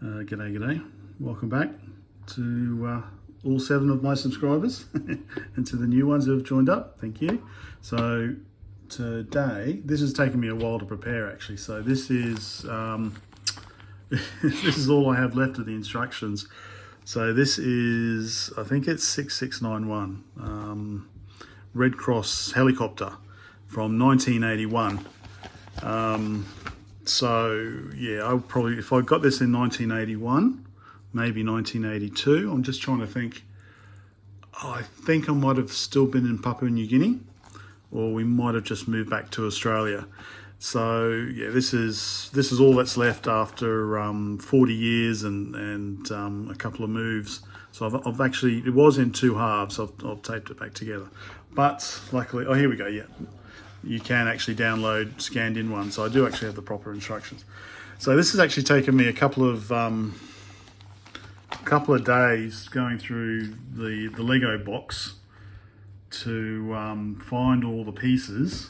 G'day. Welcome back to all 7 of my subscribers and to the new ones who have joined up. Thank you. So today, this has taken me a while to prepare actually. So this is this is all I have left of the instructions. So this is, I think it's 6691 Red Cross helicopter from 1981. So yeah, I'll probably, if I got this in 1981, maybe 1982, I'm just trying to think. I think I might have still been in Papua New Guinea, or we might have just moved back to Australia. So yeah, this is all that's left after 40 years and a couple of moves. So I've actually, it was in 2 halves. I've taped it back together, but luckily, oh, here we go. Yeah, you can actually download scanned in ones. So I do actually have the proper instructions. So this has actually taken me a couple of days going through the Lego box to find all the pieces.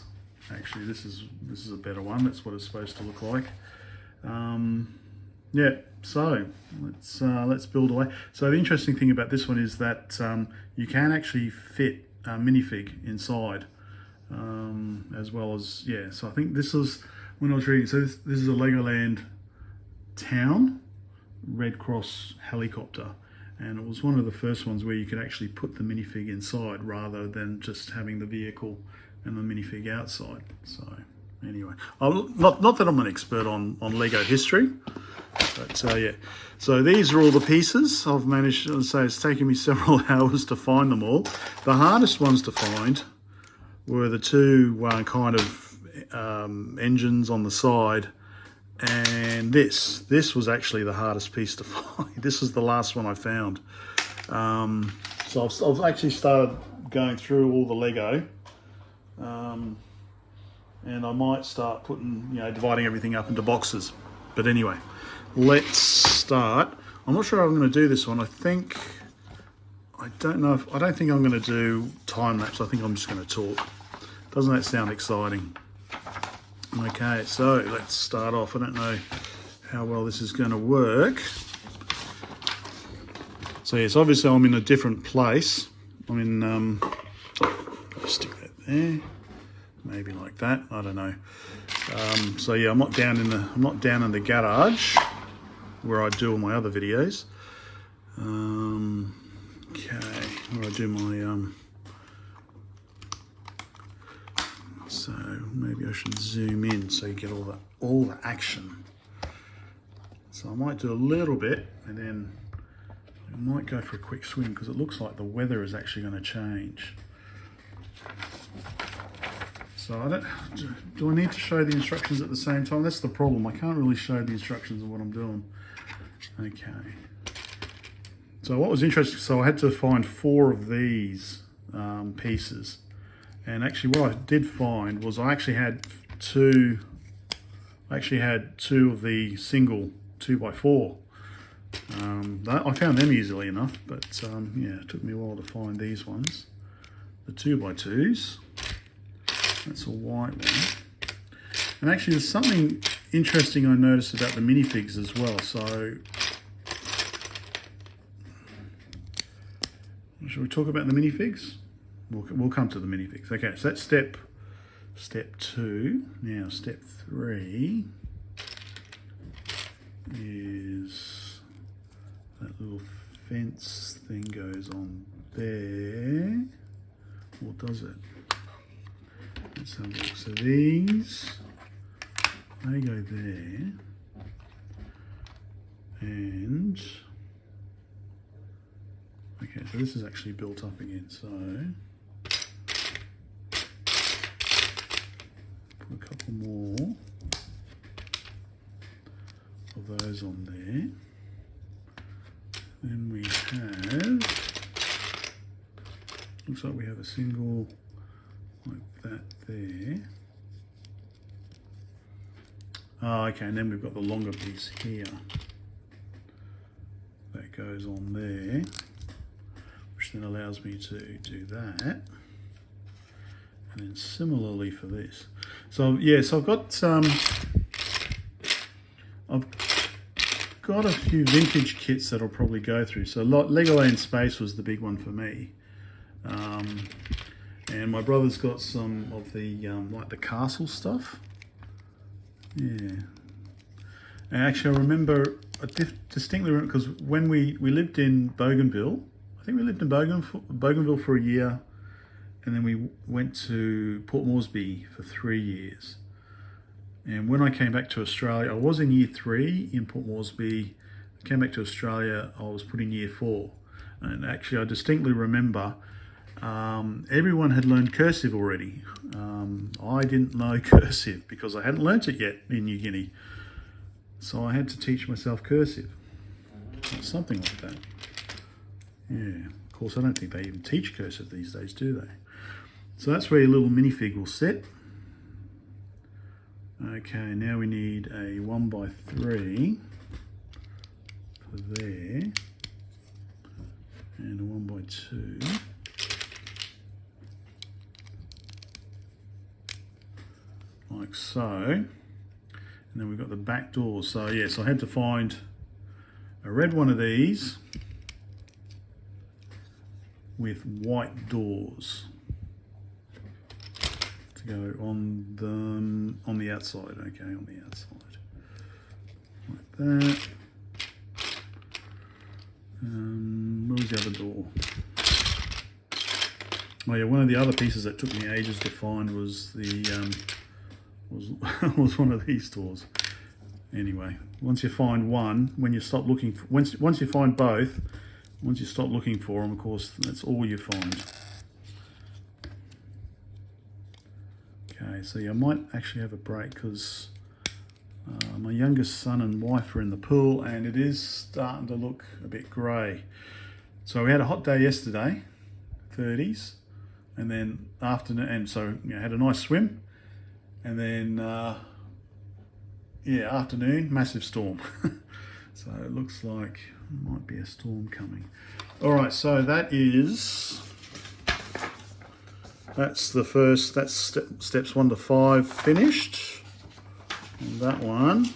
Actually, this is a better one. That's what it's supposed to look like. Yeah, so let's build away. So the interesting thing about this one is that you can actually fit a minifig inside, as well as, yeah. So I think this is, when I was reading, so this is a LEGOLAND Town Red Cross helicopter, and it was one of the first ones where you could actually put the minifig inside rather than just having the vehicle and the minifig outside. So anyway, not that I'm an expert on Lego history, but yeah. So these are all the pieces. I've managed to say it's taken me several hours to find them all. The hardest ones to find were the 2 kind of engines on the side, and this was actually the hardest piece to find. This is the last one I found. So I've actually started going through all the Lego, and I might start putting, dividing everything up into boxes. But anyway, let's start. I'm not sure how I'm going to do this one. I don't think I'm going to do time lapse. I think I'm just going to talk. Doesn't that sound exciting? Okay, so let's start off. I don't know how well this is going to work. So yes, obviously I'm in a different place. I'm in, stick that there, maybe like that. I don't know. So yeah, I'm not down in the garage where I do all my other videos. Okay, where I do my so maybe I should zoom in so you get all the action. So I might do a little bit, and then I might go for a quick swim because it looks like the weather is actually going to change. So do I need to show the instructions at the same time? That's the problem. I can't really show the instructions of what I'm doing. Okay. So what was interesting, so I had to find 4 of these pieces. And actually what I did find was I actually had 2 of the single 2x4. I found them easily enough, but yeah, it took me a while to find these ones. The 2x2s. That's a white one. And actually there's something interesting I noticed about the minifigs as well. So shall we talk about the minifigs? We'll come to the minifigs. Okay, so that's step 2. Now step 3 is that little fence thing goes on there. Or does it? Let's have a look. So these, they go there, and okay, so this is actually built up again. So put a couple more of those on there. Then we have, looks like we have a single like that there. Oh, okay, and then we've got the longer piece here that goes on there, which then allows me to do that. And then similarly for this. So yeah, so I've got got a few vintage kits that I'll probably go through. So Legoland Space was the big one for me. And my brother's got some of the like the castle stuff. Yeah. And actually, I remember, I distinctly remember, because when we lived in Bougainville, I think we lived in Bougainville for a year, and then we went to Port Moresby for 3 years. And when I came back to Australia, I was in year 3 in Port Moresby. I came back to Australia, I was put in year 4. And actually, I distinctly remember everyone had learned cursive already. I didn't know cursive because I hadn't learnt it yet in New Guinea. So I had to teach myself cursive. Something like that. Yeah, of course, I don't think they even teach cursive these days, do they? So that's where your little minifig will sit. Okay, now we need a 1x3 for there, and a 1x2. Like so. And then we've got the back doors. So yes, I had to find a red one of these with white doors to go on the outside. Okay, on the outside, like that. Where was the other door? Oh yeah, one of the other pieces that took me ages to find was the was one of these doors. Anyway, once you find one, when you stop looking for, once you find both, once you stop looking for them, of course, that's all you find. Okay, so I might actually have a break because my youngest son and wife are in the pool and it is starting to look a bit grey. So we had a hot day yesterday, 30s, and then afternoon, and so had a nice swim. And then, yeah, afternoon, massive storm. So it looks like there might be a storm coming. All right, so that's the first, that's steps 1 to 5 finished. And that one.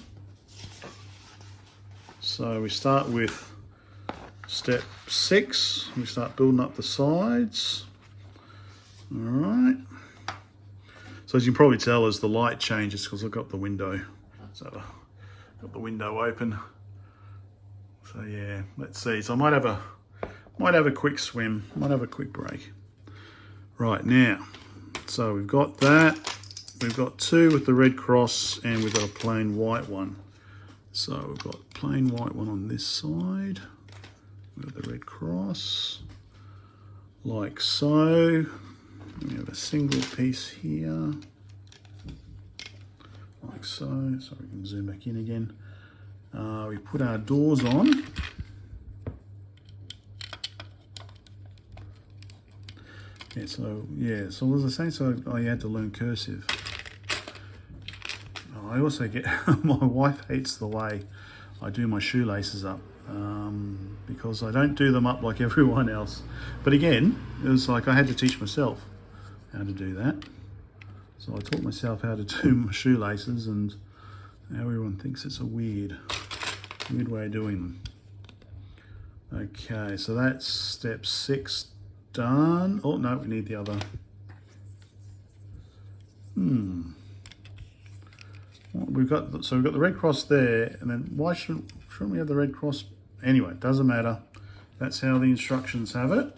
So we start with step 6. We start building up the sides. All right. So as you can probably tell, as the light changes, because I've got the window, so I've got the window open. So yeah, let's see. So I might have a quick swim, might have a quick break. Right now, so we've got that. We've got 2 with the red cross, and we've got a plain white one. So we've got plain white one on this side. We've got the red cross, like so. We have a single piece here, like so. So we can zoom back in again. We put our doors on. Yeah, so as I was saying, so I had to learn cursive. I also get, my wife hates the way I do my shoelaces up. Because I don't do them up like everyone else. But again, it was like I had to teach myself how to do that. So I taught myself how to do my shoelaces, and now everyone thinks it's a weird way of doing them. Okay, so that's step 6 done. Oh no, we need the other. We've got the red cross there, and then why shouldn't we have the red cross? Anyway, it doesn't matter. That's how the instructions have it.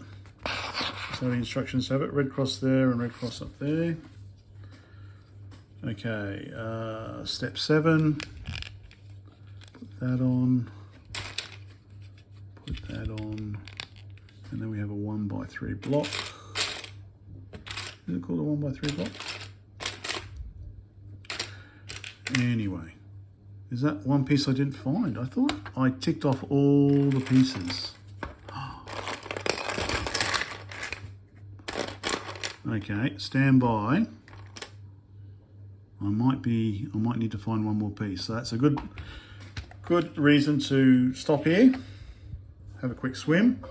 Red cross there and red cross up there. Okay, step 7. Put that on. Put that on. And then we have a 1x3 block. Is it called a 1x3 block? Anyway, is that one piece I didn't find? I thought I ticked off all the pieces. Okay, stand by. I might need to find one more piece. So that's a good reason to stop here, have a quick swim,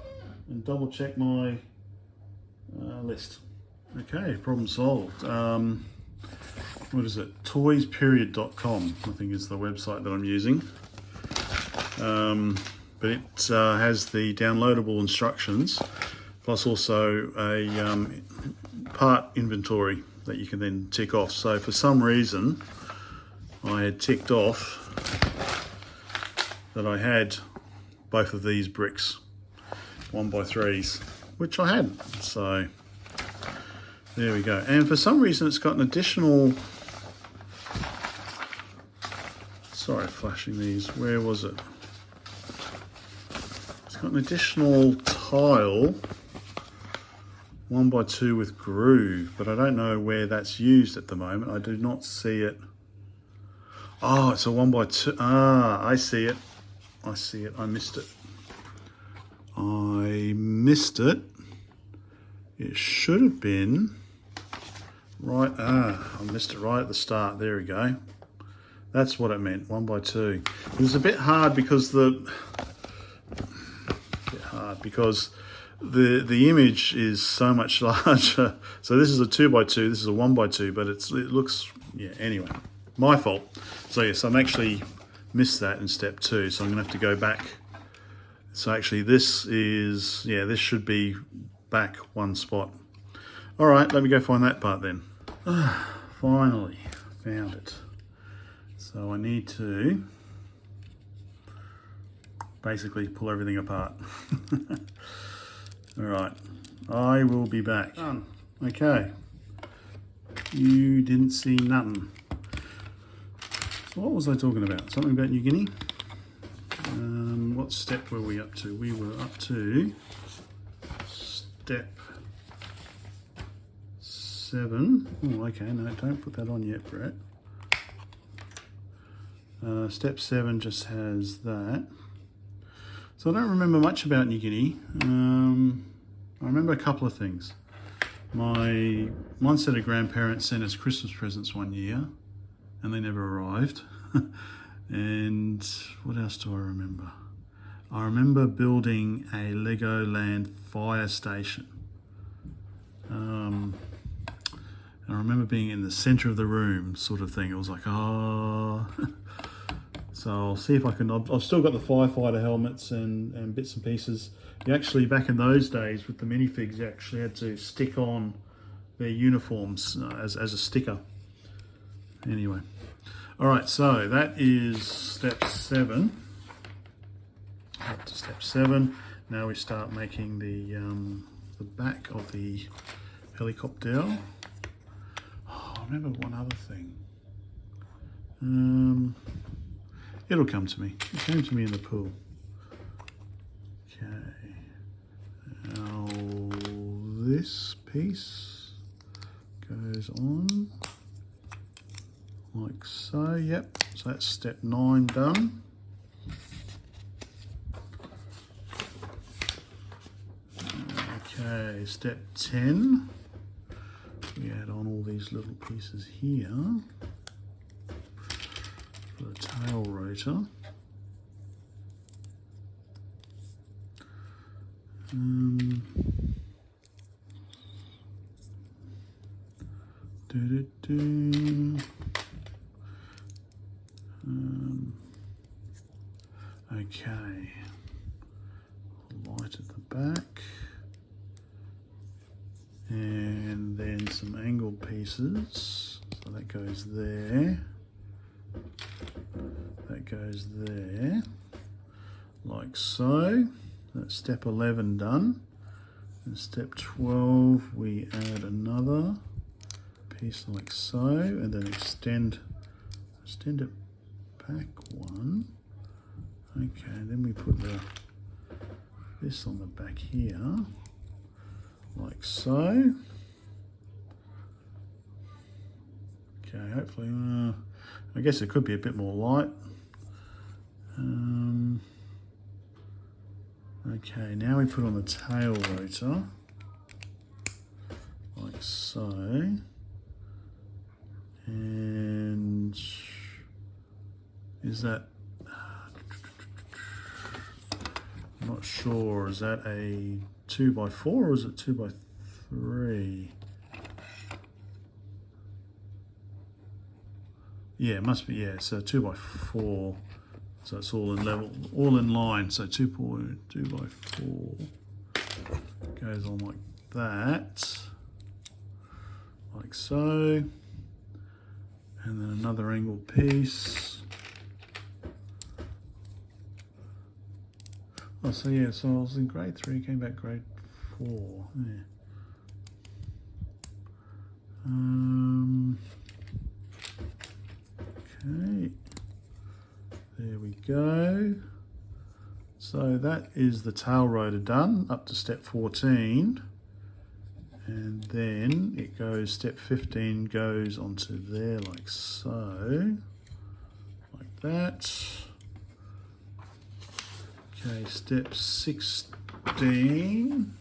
and double check my list. Okay, problem solved. What is it? Toysperiod.com, I think is the website that I'm using. but it has the downloadable instructions, plus also a part inventory that you can then tick off. So for some reason, I had ticked off that I had both of these bricks, 1x3s, which I hadn't. So there we go. And for some reason, it's got an additional. Sorry, flashing these. Where was it? It's got an additional tile, 1x2 with groove, but I don't know where that's used at the moment. I do not see it. Oh, it's a 1x2. Ah, I see it. I see it. I missed it. I missed it. It should have been right. I missed it right at the start. There we go. That's what it meant, 1x2. It was a bit hard because the image is so much larger. So this is a 2x2, this is a 1x2, but it looks, yeah, anyway, my fault. So yes, I'm actually missed that in step 2, so I'm gonna have to go back. So actually this is, yeah, this should be back one spot. All right, let me go find that part then. Finally found it. So I need to basically pull everything apart. All right, I will be back. Done. Okay, you didn't see nothing. So what was I talking about? Something about New Guinea? What step were we up to? We were up to step 7. Oh, okay, no, don't put that on yet, Brett. Step 7 just has that. So I don't remember much about New Guinea. I remember a couple of things. One set of grandparents sent us Christmas presents one year, and they never arrived. And what else do I remember? I remember building a Legoland fire station. And I remember being in the center of the room, sort of thing. It was like, oh. So I'll see if I can. I've still got the firefighter helmets and bits and pieces. You actually, back in those days with the minifigs, you actually had to stick on their uniforms as a sticker. Anyway, all right. So that is step 7. Up to step 7. Now we start making the back of the helicopter. Oh, I remember one other thing. It'll come to me. It came to me in the pool. Okay. Now this piece goes on like so. Yep. So that's step 9 done. Okay, step 10. We add on all these little pieces here. The tail rotor. Okay, light at the back, and then some angled pieces. So that goes there. That goes there, like so. That's step 11 done. And step 12, we add another piece like so, and then extend it back one. Okay, then we put this on the back here, like so. Okay, hopefully, I guess it could be a bit more light. Okay, now we put on the tail rotor, like so. And is that, I'm not sure, is that a 2x4 or is it 2x3? Yeah, it must be, yeah, so 2x4. So it's all in level, all in line. So 2.2 by 4 goes on like that, like so. And then another angle piece. Oh, so yeah, so I was in grade 3, came back grade 4. Yeah. Okay, there we go. So that is the tail rotor done up to step 14, and then it goes, step 15 goes onto there like so, like that. Okay, step 16.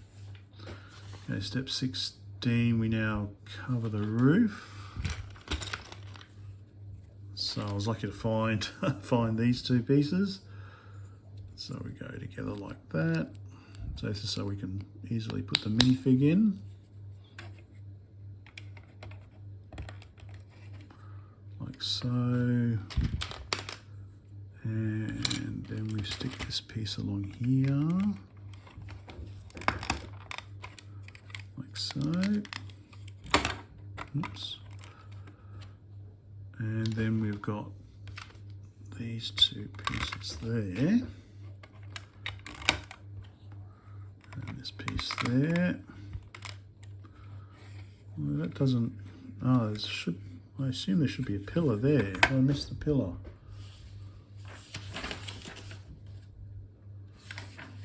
Okay, step 16, we now cover the roof. So I was lucky to find find these two pieces. So we go together like that. So this is so we can easily put the minifig in. Like so. And then we stick this piece along here. Like so. Oops. And then we've got these two pieces there. And this piece there. Well, that doesn't, oh, there should, I assume there should be a pillar there. I missed the pillar.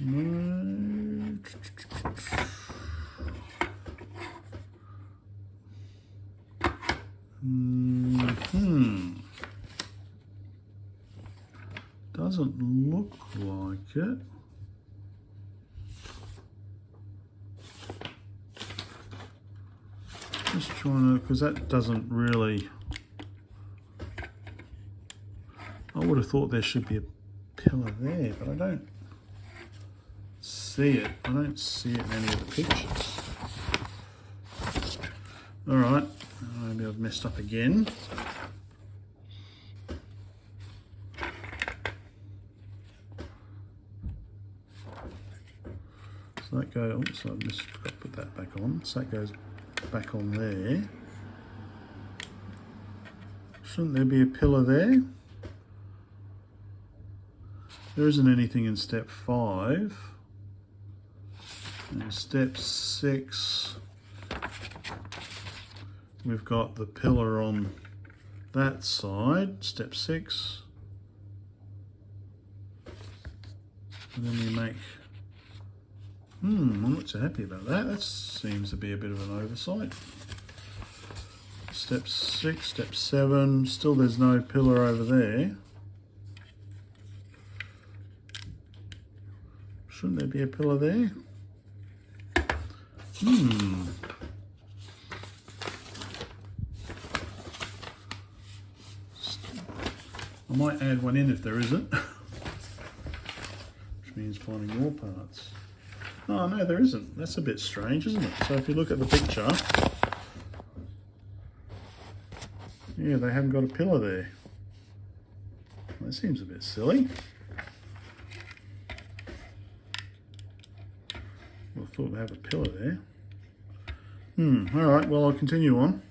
No. Doesn't look like it. Just trying to, because that doesn't really, I would have thought there should be a pillar there, but I don't see it. I don't see it in any of the pictures. All right, maybe I've messed up again. So that goes, oops, I forgot to put that back on. So that goes back on there. Shouldn't there be a pillar there? There isn't anything in step 5. And step 6, we've got the pillar on that side, step 6. And then we make, I'm not so happy about that. That seems to be a bit of an oversight. Step 6, step 7, still there's no pillar over there. Shouldn't there be a pillar there? I might add one in if there isn't. Which means finding more parts. Oh no, there isn't. That's a bit strange, isn't it? So if you look at the picture, yeah, they haven't got a pillar there. That seems a bit silly. I thought they had a pillar there. Alright, well I'll continue on.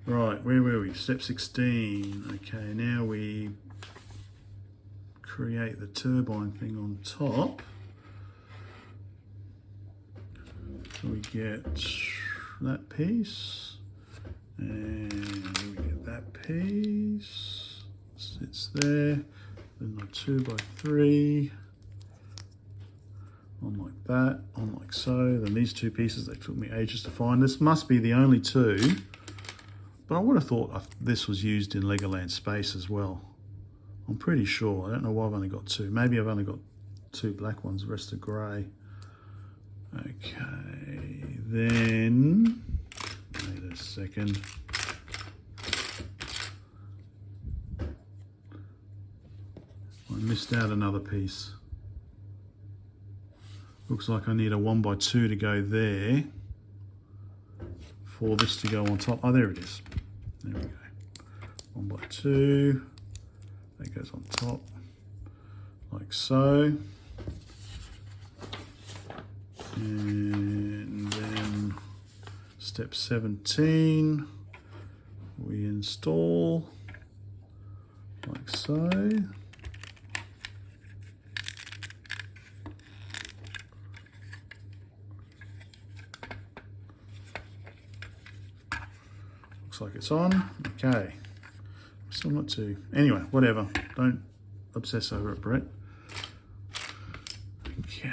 Right, where were we? Step 16. Okay, now we create the turbine thing on top. So we get that piece, and we get that piece, sits there, then the 2 by 3, on like that, on like so. Then these two pieces, they took me ages to find. This must be the only two, but I would have thought this was used in Legoland Space as well. I'm pretty sure. I don't know why I've only got 2. Maybe I've only got 2 black ones, the rest are grey. Okay, then, wait a second. I missed out another piece. Looks like I need a 1 by 2 to go there for this to go on top. Oh, there it is. There we go. 1 by 2. That goes on top. like so. And then step 17, we install like so. Looks like it's on. Okay. Still not too. Anyway, whatever. Don't obsess over it, Brett. Okay.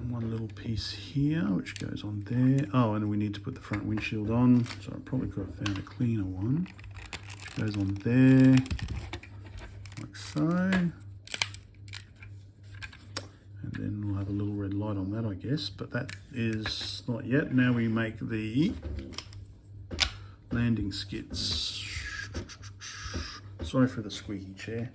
One little piece here, which goes on there. Oh, and we need to put the front windshield on. So I probably could have found a cleaner one. Which goes on there, like so. And then we'll have a little red light on that, I guess. But that is not yet. Now we make the landing skids. Sorry for the squeaky chair.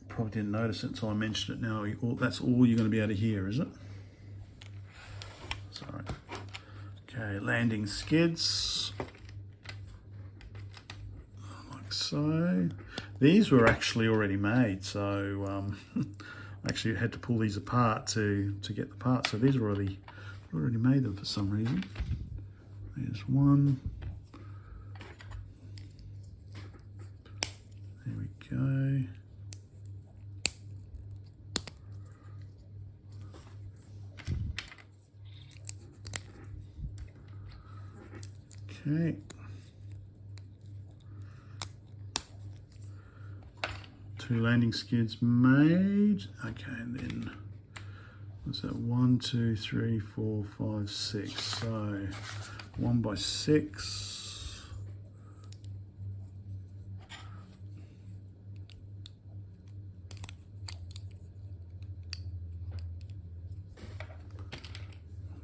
Probably didn't notice it until I mentioned it now. That's all you're going to be able to hear, is it? Sorry. Okay, landing skids. Like so. These were actually already made, so I actually had to pull these apart to get the parts. So these are already made them for some reason. There's one. There we go. Okay. Two landing skids made. Okay, and then what's that? 1, 2, 3, 4, 5, 6. So 1 by 6.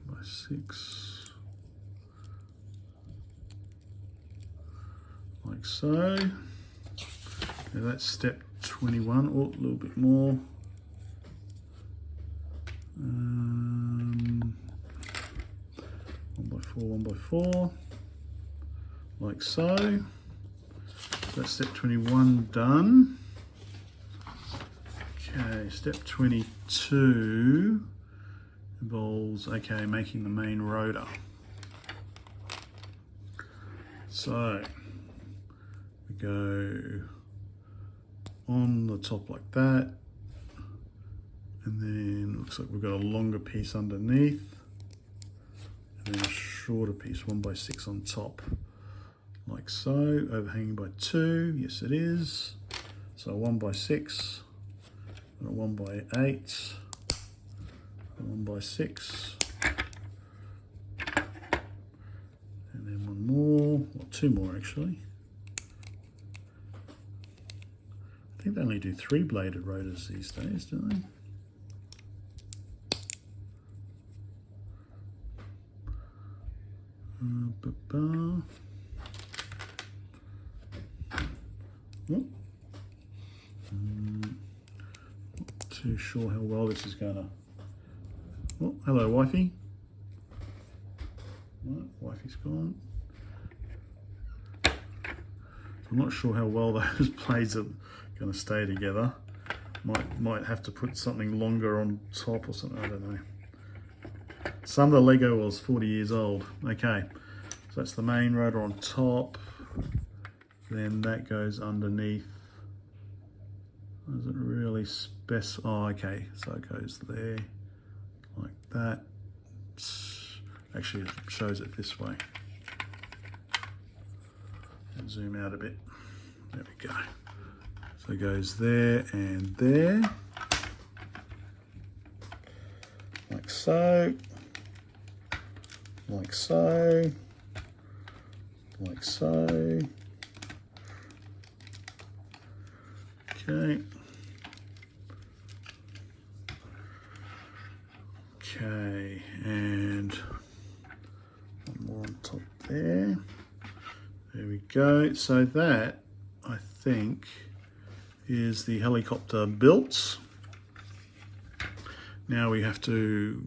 By 6. Like so. Now that's step 21, or a little bit more. 1 by 4, 1 by 4, like so. That's step 21 done. Okay, step 22 involves, okay, making the main rotor. So we go on the top like that, and then looks like we've got a longer piece underneath, and then a shorter piece, 1 by 6 on top, like so, overhanging by 2, yes it is. So 1 by 6, and a 1 by 8, a 1 by 6, and then one more, or 2 more actually. I think they only do 3-bladed rotors these days, don't they? Not too sure how well this is gonna. Oh, hello, wifey. Right, wifey's gone. I'm not sure how well those blades are going to stay together. Might have to put something longer on top or something. I don't know. Some of the Lego was 40 years old. Okay, so that's the main rotor on top. Then that goes underneath. Doesn't really specify. Oh, okay. So it goes there, like that. Actually, it shows it this way. And zoom out a bit. There we go. So it goes there and there, like so, like so, like so. Okay. Okay, and one more on top there. There we go. So that, I think, is the helicopter built. Now we have to,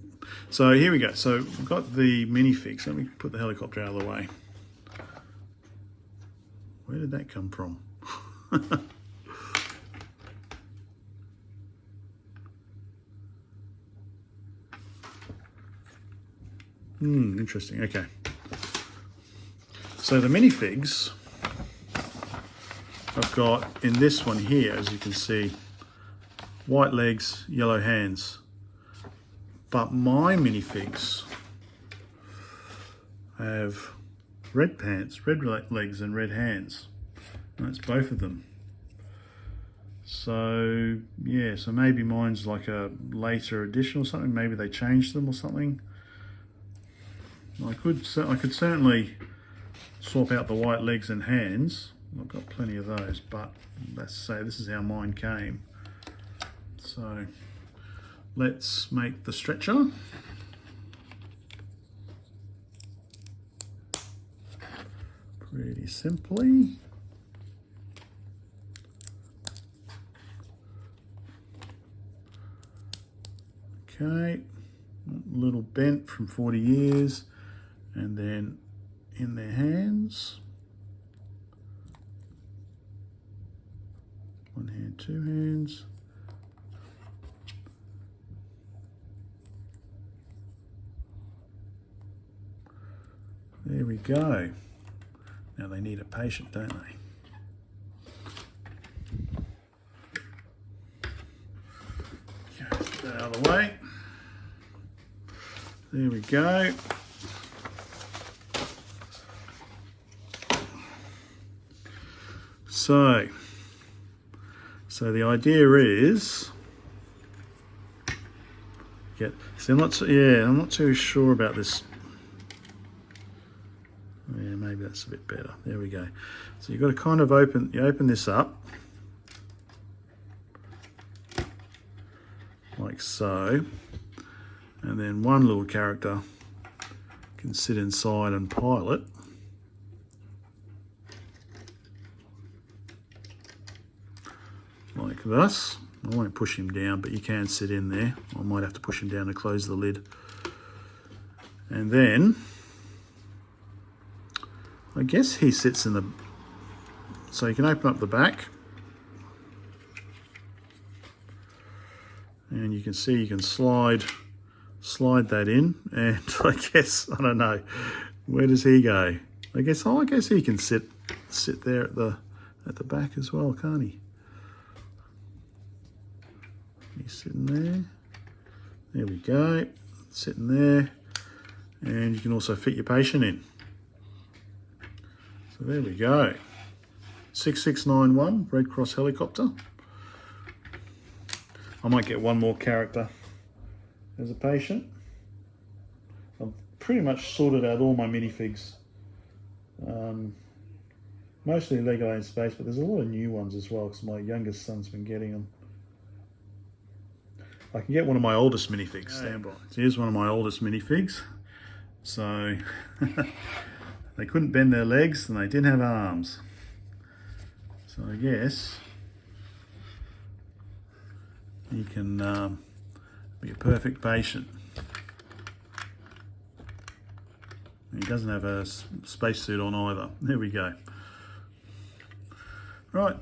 so here we go. So we've got the minifigs. Let me put the helicopter out of the way. Where did that come from? Interesting. Okay. So the minifigs I've got in this one here, as you can see, white legs, yellow hands. But my minifigs have red pants, red legs and red hands. And that's both of them. So yeah, so maybe mine's like a later edition or something. Maybe they changed them or something. I could certainly swap out the white legs and hands. I've got plenty of those, but let's say this is how mine came. So let's make the stretcher. Pretty simply. Okay, a little bent from 40 years, and then in their hands. One hand, two hands. There we go. Now they need a patient, don't they? Okay, get that out of the way. There we go. So the idea is, see, I'm not too sure about this. Yeah, maybe that's a bit better. There we go. So you've got to kind of open this up like so, and then one little character can sit inside and pilot. Like this. I won't push him down, but you can sit in there. I might have to push him down to close the lid. And then I guess he sits in the, so you can open up the back and you can see you can slide that in, and I guess, I don't know, where does he go? I guess he can sit there at the back as well, can't he? He's sitting there. There we go, sitting there, and you can also fit your patient in. So there we go. 6691 Red Cross helicopter. I might get one more character as a patient. I've pretty much sorted out all my minifigs. Mostly Legoland Space, but there's a lot of new ones as well because my youngest son's been getting them. I can get one of my oldest minifigs. Stand by. So here's one of my oldest minifigs. So they couldn't bend their legs and they didn't have arms. So I guess he can be a perfect patient. He doesn't have a spacesuit on either. There we go. Right,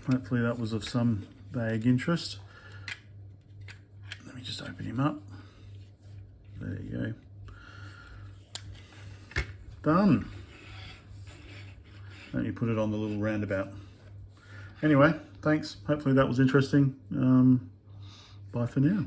hopefully that was of some vague interest. Let me just open him up. There you go. Done. Let me put it on the little roundabout. Anyway, thanks. Hopefully that was interesting. Bye for now.